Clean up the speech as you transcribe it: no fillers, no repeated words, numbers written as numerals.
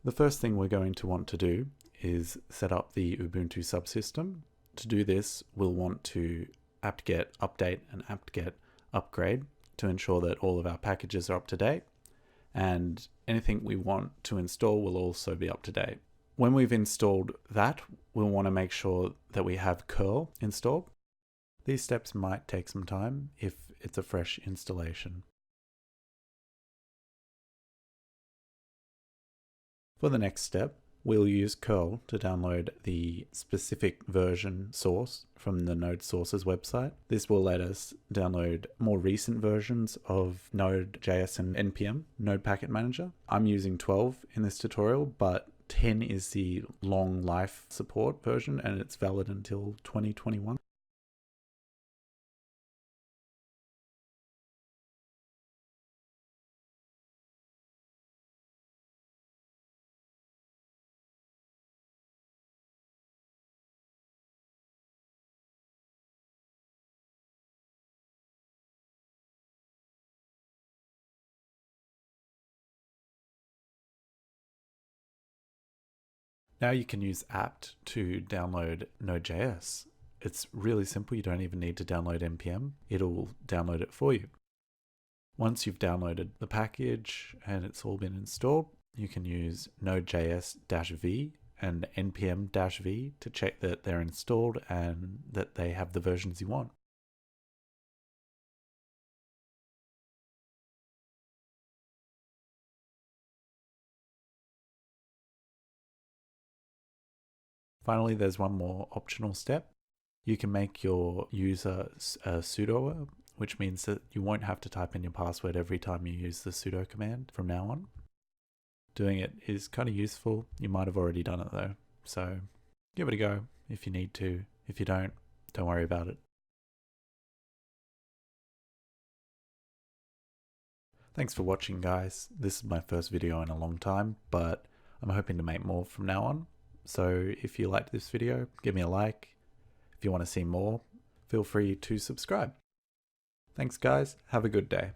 The first thing we're going to want to do is set up the Ubuntu Subsystem. To do this, we'll want to apt-get update and apt-get upgrade to ensure that all of our packages are up to date, and anything we want to install will also be up to date. When we've installed that, we'll want to make sure that we have curl installed. These steps might take some time if it's a fresh installation. For the next step, we'll use curl to download the specific version source from the Node Sources website. This will let us download more recent versions of NodeJS and NPM, Node Packet Manager. I'm using 12 in this tutorial, but 10 is the long life support version and it's valid until 2021. Now you can use apt to download NodeJS. It's really simple, you don't even need to download NPM. It'll download it for you. Once you've downloaded the package and it's all been installed, you can use NodeJS-V and NPM-V to check that they're installed and that they have the versions you want. Finally, there's one more optional step. You can make your user a sudoer, which means that you won't have to type in your password every time you use the sudo command from now on. Doing it is kind of useful. You might have already done it though, so give it a go if you need to. If you don't worry about it. Thanks for watching, guys. This is my first video in a long time, but I'm hoping to make more from now on. So if you liked this video, give me a like. If you want to see more, feel free to subscribe. Thanks, guys. Have a good day.